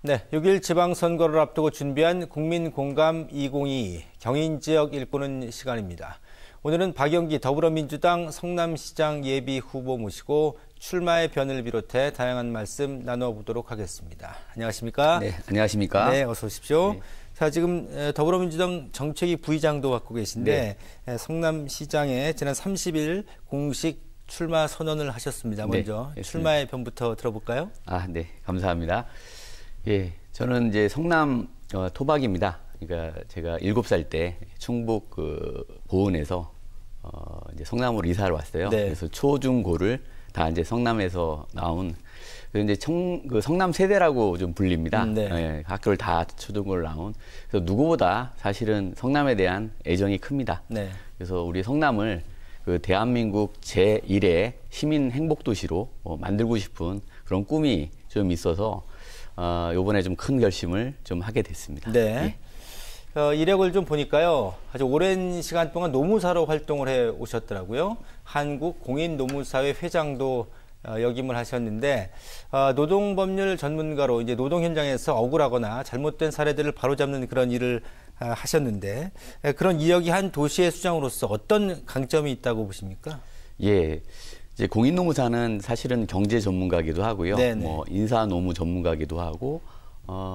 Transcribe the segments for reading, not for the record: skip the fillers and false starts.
네, 6일 지방선거를 앞두고 준비한 국민공감 2022 경인지역 일꾼은 시간입니다. 오늘은 박영기 더불어민주당 성남시장 예비 후보 모시고 출마의 변을 비롯해 다양한 말씀 나눠보도록 하겠습니다. 안녕하십니까? 네, 안녕하십니까? 네, 어서 오십시오. 네. 자, 지금 더불어민주당 정책위 부의장도 맡고 계신데 성남시장에 지난 30일 공식 출마 선언을 하셨습니다. 먼저 네, 출마의 변부터 들어볼까요? 네, 감사합니다. 예, 저는 이제 성남 토박입니다. 그러니까 제가 7살 때 충북 보은에서 이제 성남으로 이사를 왔어요. 네. 그래서 초, 중, 고를 다 이제 성남에서 나온 이제 성남 세대라고 좀 불립니다. 네. 예, 학교를 다 초중고를 나온. 그래서 누구보다 사실은 성남에 대한 애정이 큽니다. 네. 그래서 우리 성남을 대한민국 제1의 시민 행복도시로 만들고 싶은 그런 꿈이 좀 있어서 요번에 좀 큰 결심을 좀 하게 됐습니다. 네. 예. 이력을 좀 보니까요. 아주 오랜 시간 동안 노무사로 활동을 해 오셨더라고요. 한국공인노무사회 회장도 역임을 하셨는데 노동법률 전문가로 이제 노동 현장에서 억울하거나 잘못된 사례들을 바로잡는 그런 일을 하셨는데 그런 이력이 한 도시의 수장으로서 어떤 강점이 있다고 보십니까? 예. 이제 공인노무사는 사실은 경제 전문가기도 하고요. 네네. 뭐 인사노무 전문가기도 하고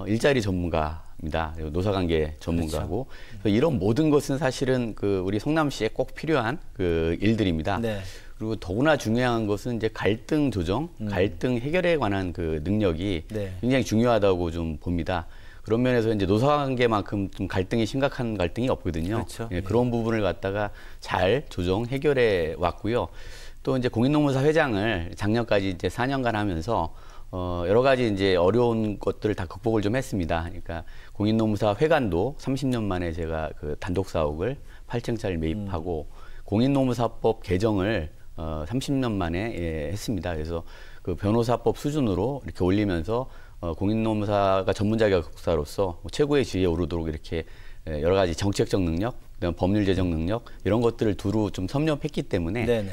일자리 전문가입니다. 그리고 노사관계 전문가고. 그렇죠. 그래서 이런 모든 것은 사실은 우리 성남시에 꼭 필요한 일들입니다. 네. 그리고 더구나 중요한 것은 이제 갈등 조정, 갈등 해결에 관한 능력이 네. 굉장히 중요하다고 좀 봅니다. 그런 면에서 이제 노사관계만큼 좀 갈등이 심각한 갈등이 없거든요. 그렇죠. 예, 그런 부분을 갖다가 잘 조정 해결해 왔고요. 또 이제 공인노무사 회장을 작년까지 이제 4년간 하면서 여러 가지 이제 어려운 것들을 다 극복을 좀 했습니다. 그러니까 공인노무사 회관도 30년 만에 제가 단독 사옥을 8층짜리 매입하고 공인노무사법 개정을 30년 만에 했습니다. 그래서 변호사법 수준으로 이렇게 올리면서 공인노무사가 전문 자격사로서 최고의 지위에 오르도록 이렇게 여러 가지 정책적 능력, 그다음 법률 제정 능력 이런 것들을 두루 좀 섭렵했기 때문에 네네.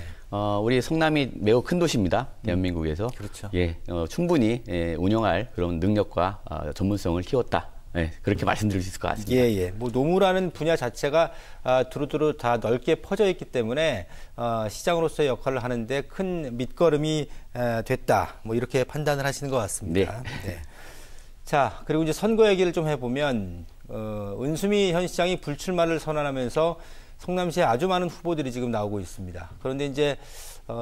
우리 성남이 매우 큰 도시입니다. 대한민국에서. 그렇죠. 예, 충분히 운영할 그런 능력과 전문성을 키웠다. 예, 그렇게 말씀드릴 수 있을 것 같습니다. 예, 예. 뭐 노무라는 분야 자체가 두루두루 다 넓게 퍼져 있기 때문에 시장으로서의 역할을 하는데 큰 밑거름이 됐다. 뭐 이렇게 판단을 하시는 것 같습니다. 네. 네. 자, 그리고 이제 선거 얘기를 좀 해보면 은수미 현 시장이 불출마를 선언하면서 성남시에 아주 많은 후보들이 지금 나오고 있습니다. 그런데 이제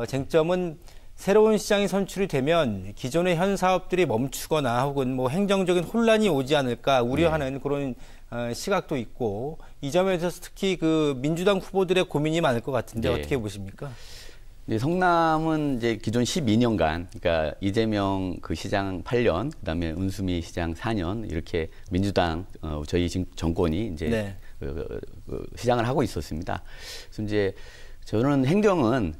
쟁점은 새로운 시장이 선출이 되면 기존의 현 사업들이 멈추거나 혹은 뭐 행정적인 혼란이 오지 않을까 우려하는 그런 시각도 있고 이 점에 대해서 특히 민주당 후보들의 고민이 많을 것 같은데 네. 어떻게 보십니까? 네, 성남은 이제 기존 12년간, 그러니까 이재명 시장 8년, 그다음에 은수미 시장 4년 이렇게 민주당 저희 정권이 이제 네. 시장을 하고 있었습니다. 그래서 이제 저는 행정은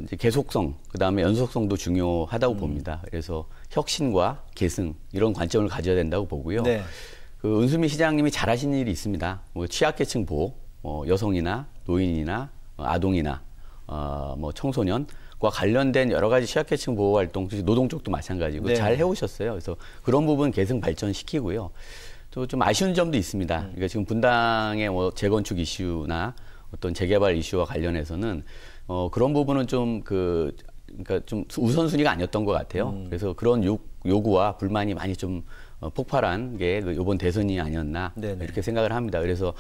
이제 계속성, 그다음에 연속성도 중요하다고 봅니다. 그래서 혁신과 계승 이런 관점을 가져야 된다고 보고요. 네. 은수미 시장님이 잘하신 일이 있습니다. 뭐 취약계층 보호, 여성이나 노인이나 아동이나 뭐 청소년과 관련된 여러 가지 취약계층 보호 활동, 노동 쪽도 마찬가지고 네. 잘 해오셨어요. 그래서 그런 부분 계승 발전시키고요. 또 좀 아쉬운 점도 있습니다. 그러니까 지금 분당의 재건축 이슈나 어떤 재개발 이슈와 관련해서는 그런 부분은 그러니까 좀 우선순위가 아니었던 것 같아요. 그래서 그런 요구와 불만이 많이 좀 폭발한 게 이번 대선이 아니었나 네네. 이렇게 생각을 합니다. 그래서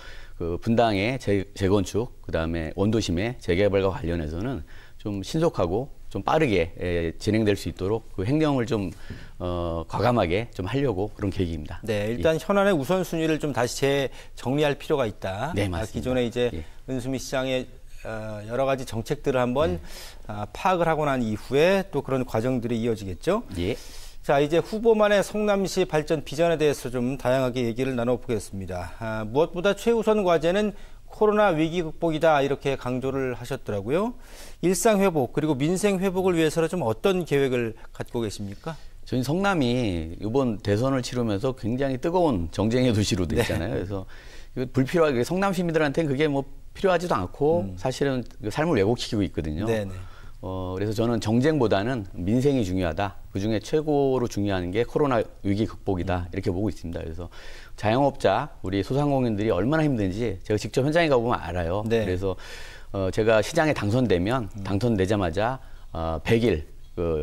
분당의 재건축, 그다음에 원도심의 재개발과 관련해서는 좀 신속하고 좀 빠르게 진행될 수 있도록 행정을 좀 과감하게 좀 하려고 그런 계획입니다. 네, 일단 현안의 우선순위를 좀 다시 재정리할 필요가 있다. 네, 맞습니다. 기존에 이제 은수미 시장의 여러 가지 정책들을 한번 파악을 하고 난 이후에 또 그런 과정들이 이어지겠죠. 예. 자, 이제 후보만의 성남시 발전 비전에 대해서 좀 다양하게 얘기를 나눠보겠습니다. 무엇보다 최우선 과제는 코로나 위기 극복이다 이렇게 강조를 하셨더라고요. 일상 회복 그리고 민생 회복을 위해서는 좀 어떤 계획을 갖고 계십니까? 저희 성남이 이번 대선을 치르면서 굉장히 뜨거운 정쟁의 도시로 돼 있잖아요. 네. 그래서 불필요하게 성남 시민들한테는 그게 뭐 필요하지도 않고 사실은 삶을 왜곡시키고 있거든요. 네네. 그래서 저는 정쟁보다는 민생이 중요하다. 그중에 최고로 중요한 게 코로나 위기 극복이다. 이렇게 보고 있습니다. 그래서 자영업자, 우리 소상공인들이 얼마나 힘든지 제가 직접 현장에 가보면 알아요. 네. 그래서 제가 시장에 당선되면 당선되자마자 100일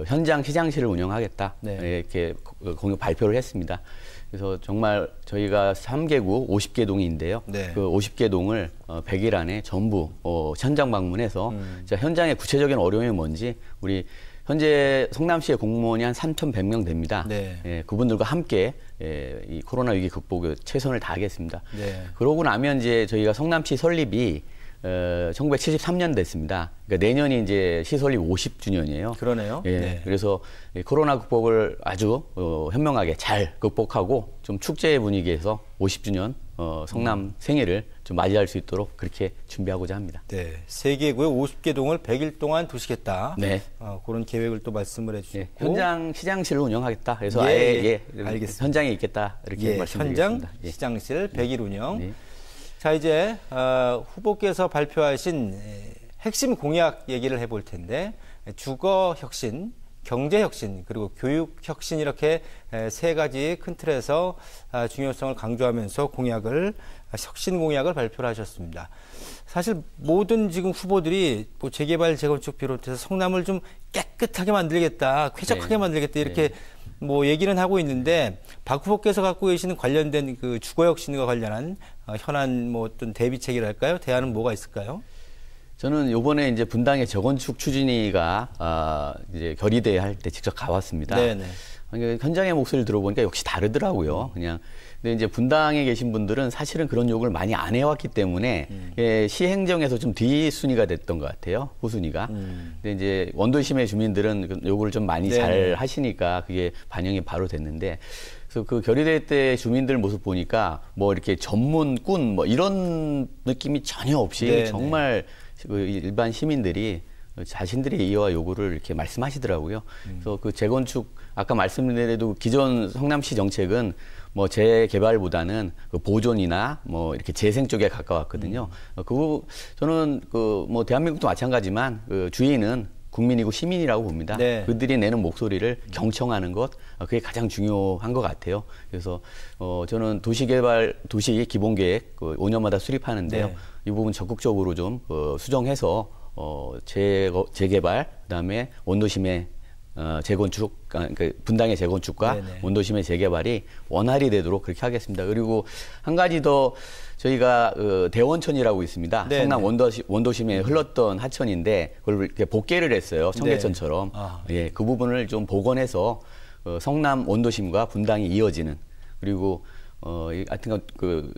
현장 시장실을 운영하겠다. 네. 이렇게 공약 발표를 했습니다. 그래서 정말 저희가 3개국 50개 동인데요. 네. 그 50개 동을 100일 안에 전부 현장 방문해서 현장의 구체적인 어려움이 뭔지 우리 현재 성남시의 공무원이 한 3,100명 됩니다. 네. 예, 그분들과 함께 이 코로나 위기 극복에 최선을 다하겠습니다. 네. 그러고 나면 이제 저희가 성남시 설립이 1973년 됐습니다. 그러니까 내년이 이제 시설립 50주년이에요. 그러네요. 예, 네. 그래서 이 코로나 극복을 아주 현명하게 잘 극복하고 좀 축제 분위기에서 50주년 성남 생일을 좀 맞이할 수 있도록 그렇게 준비하고자 합니다. 네. 세계구의 50개 동을 100일 동안 두시겠다. 네. 그런 계획을 또 말씀을 예, 해주셨고. 현장 시장실을 운영하겠다. 그래서 예, 아예 알겠습니다. 현장에 있겠다 이렇게 예, 말씀드리겠습니다. 현장 예. 시장실 100일 운영. 네. 자, 이제 후보께서 발표하신 핵심 공약 얘기를 해볼 텐데 주거 혁신, 경제 혁신, 그리고 교육 혁신 이렇게 세 가지 큰 틀에서 중요성을 강조하면서 혁신 공약을 발표를 하셨습니다. 사실 모든 지금 후보들이 뭐 재개발, 재건축 비롯해서 성남을 좀 깨끗하게 만들겠다, 쾌적하게 네. 만들겠다 이렇게 뭐 얘기는 하고 있는데 박 후보께서 갖고 계시는 관련된 그 주거 혁신과 관련한 현안 뭐 어떤 대비책이랄까요? 대안은 뭐가 있을까요? 저는 요번에 이제 분당의 재건축 추진위가 이제 결의대회 할 때 직접 가봤습니다. 네네. 현장의 목소리를 들어보니까 역시 다르더라고요. 근데 이제 분당에 계신 분들은 사실은 그런 요구를 많이 안 해왔기 때문에 시행정에서 좀 뒷순위가 됐던 것 같아요. 후순위가. 근데 이제 원도심의 주민들은 그 요구를 좀 많이 네네. 잘 하시니까 그게 반영이 바로 됐는데 그래서 그 결의대회 때 주민들 모습 보니까 뭐 이렇게 전문꾼 뭐 이런 느낌이 전혀 없이 네네. 정말 그 일반 시민들이 자신들의 이해와 요구를 이렇게 말씀하시더라고요. 그래서 그 재건축 아까 말씀드린 대로 기존 성남시 정책은 뭐 재개발보다는 그 보존이나 뭐 이렇게 재생 쪽에 가까웠거든요. 저는 그 뭐 대한민국도 마찬가지만 그 주인은 국민이고 시민이라고 봅니다. 네. 그들이 내는 목소리를 경청하는 것, 그게 가장 중요한 것 같아요. 그래서 저는 도시 기본계획 5년마다 수립하는데요. 네. 이 부분 적극적으로 좀 수정해서 재개발, 그다음에 원도심의 재건축, 그러니까 분당의 재건축과 네네. 원도심의 재개발이 원활히 되도록 그렇게 하겠습니다. 그리고 한 가지 더 저희가 대원천이라고 있습니다. 네네. 성남 원도심에 흘렀던 하천인데 그걸 이렇게 복개를 했어요. 청계천처럼. 예, 그 부분을 좀 복원해서 성남 원도심과 분당이 이어지는 그리고 하여튼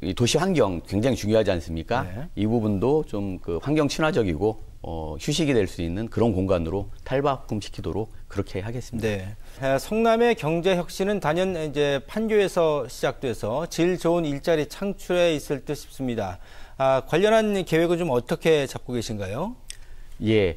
이 도시 환경 굉장히 중요하지 않습니까? 네. 이 부분도 좀 그 환경 친화적이고 휴식이 될 수 있는 그런 공간으로 탈바꿈시키도록 그렇게 하겠습니다. 네. 성남의 경제 혁신은 단연 이제 판교에서 시작돼서 질 좋은 일자리 창출에 있을 듯 싶습니다. 관련한 계획은 좀 어떻게 잡고 계신가요? 예.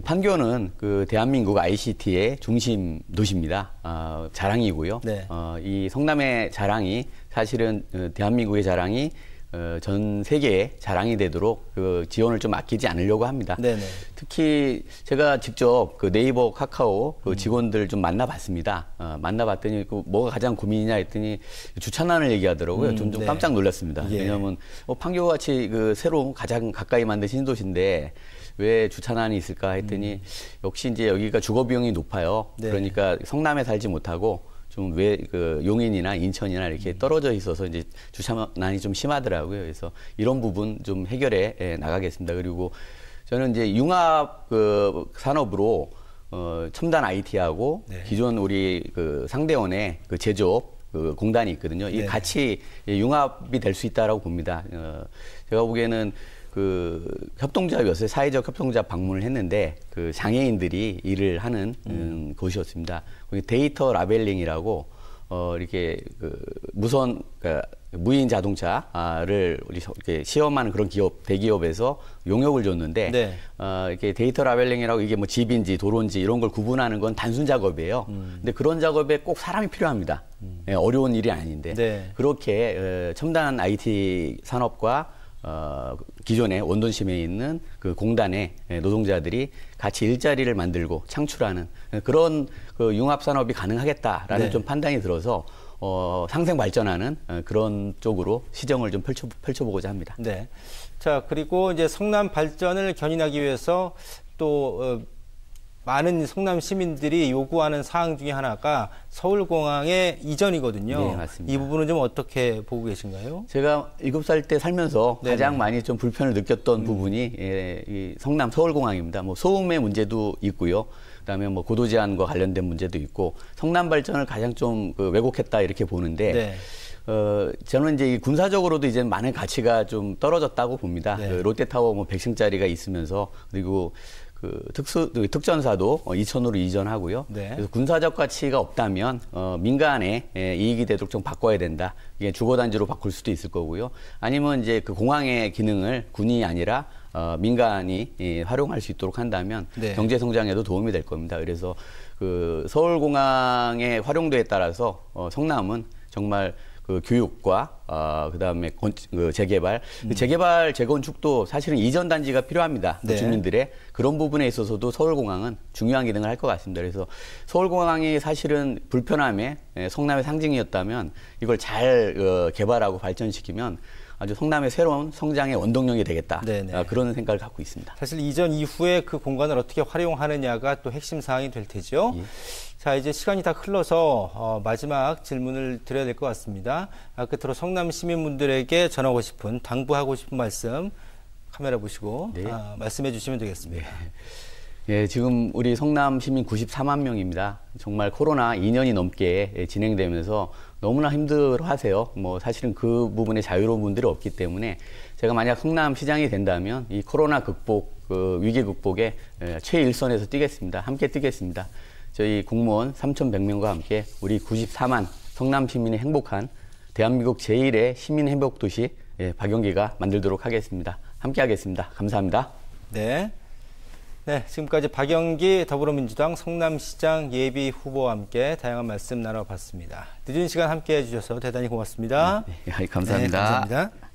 판교는 그 대한민국 ICT의 중심 도시입니다. 자랑이고요. 네. 이 성남의 자랑이 사실은 대한민국의 자랑이 전 세계의 자랑이 되도록 그 지원을 좀 아끼지 않으려고 합니다. 네네. 특히 제가 직접 그 네이버, 카카오 그 직원들 좀 만나봤습니다. 만나봤더니 그 뭐가 가장 고민이냐 했더니 주차난을 얘기하더라고요. 좀 네. 깜짝 놀랐습니다. 예. 왜냐하면 판교같이 그 새로 가장 가까이 만든 신도시인데 왜 주차난이 있을까 했더니 역시 이제 여기가 주거 비용이 높아요. 네. 그러니까 성남에 살지 못하고 좀 왜 그 용인이나 인천이나 이렇게 떨어져 있어서 이제 주차난이 좀 심하더라고요. 그래서 이런 부분 좀 해결해 나가겠습니다. 그리고 저는 이제 융합 그 산업으로 첨단 IT하고 네. 기존 우리 그 상대원의 그 제조업 그 공단이 있거든요. 이게 네. 같이 융합이 될 수 있다라고 봅니다. 제가 보기에는 그 협동조합이었어요. 사회적 협동조합 방문을 했는데 그 장애인들이 일을 하는 곳이었습니다. 거기 데이터 라벨링이라고 이렇게 그 무선 그러니까 무인 자동차를 이렇게 시험하는 그런 기업 대기업에서 용역을 줬는데 네. 이렇게 데이터 라벨링이라고 이게 뭐 집인지 도로인지 이런 걸 구분하는 건 단순 작업이에요. 근데 그런 작업에 꼭 사람이 필요합니다. 예, 어려운 일이 아닌데 네. 그렇게 첨단 IT 산업과 기존에 원돈심에 있는 그 공단의 노동자들이 같이 일자리를 만들고 창출하는 그런 그 융합산업이 가능하겠다라는 네. 좀 판단이 들어서 상생 발전하는 그런 쪽으로 시정을 좀 펼쳐보고자 합니다. 네. 자, 그리고 이제 성남 발전을 견인하기 위해서 또 많은 성남 시민들이 요구하는 사항 중에 하나가 서울공항의 이전이거든요. 네, 맞습니다. 이 부분은 좀 어떻게 보고 계신가요? 제가 7살 때 살면서 네네. 가장 많이 좀 불편을 느꼈던 부분이 이 성남 서울공항입니다. 뭐 소음의 문제도 있고요. 그다음에 뭐 고도 제한과 관련된 문제도 있고 성남 발전을 가장 좀 왜곡했다 이렇게 보는데 네. 저는 이제 이 군사적으로도 이제 많은 가치가 좀 떨어졌다고 봅니다. 네. 그 롯데타워 뭐 100층짜리가 있으면서 그리고 특전사도 이천으로 이전하고요. 네. 그래서 군사적 가치가 없다면 민간에 이익이 되도록 좀 바꿔야 된다. 이게 주거단지로 바꿀 수도 있을 거고요. 아니면 이제 그 공항의 기능을 군이 아니라 민간이 활용할 수 있도록 한다면 네. 경제 성장에도 도움이 될 겁니다. 그래서 그 서울공항의 활용도에 따라서 성남은 정말 그 교육과 그다음에 그 재개발, 재개발 재건축도 사실은 이전 단지가 필요합니다. 네. 주민들의 그런 부분에 있어서도 서울공항은 중요한 기능을 할 것 같습니다. 그래서 서울공항이 사실은 불편함의 성남의 상징이었다면 이걸 잘 개발하고 발전시키면 아주 성남의 새로운 성장의 원동력이 되겠다. 네네. 그런 생각을 갖고 있습니다. 사실 이전 이후에 그 공간을 어떻게 활용하느냐가 또 핵심 사항이 될 테죠. 예. 자, 이제 시간이 다 흘러서 마지막 질문을 드려야 될 것 같습니다. 끝으로 성남 시민분들에게 전하고 싶은, 당부하고 싶은 말씀 카메라 보시고 네. 말씀해 주시면 되겠습니다. 예, 지금 우리 성남 시민 94만 명입니다. 정말 코로나 2년이 넘게 진행되면서 너무나 힘들어하세요. 뭐 사실은 그 부분에 자유로운 분들이 없기 때문에 제가 만약 성남 시장이 된다면 이 코로나 극복, 그 위기 극복에 최일선에서 뛰겠습니다. 함께 뛰겠습니다. 저희 공무원 3,100명과 함께 우리 94만 성남 시민이 행복한 대한민국 제1의 시민 행복 도시 박영기가 만들도록 하겠습니다. 함께 하겠습니다. 감사합니다. 네. 네, 지금까지 박영기 더불어민주당 성남시장 예비 후보와 함께 다양한 말씀 나눠봤습니다. 늦은 시간 함께 해주셔서 대단히 고맙습니다. 감사합니다. 네, 감사합니다.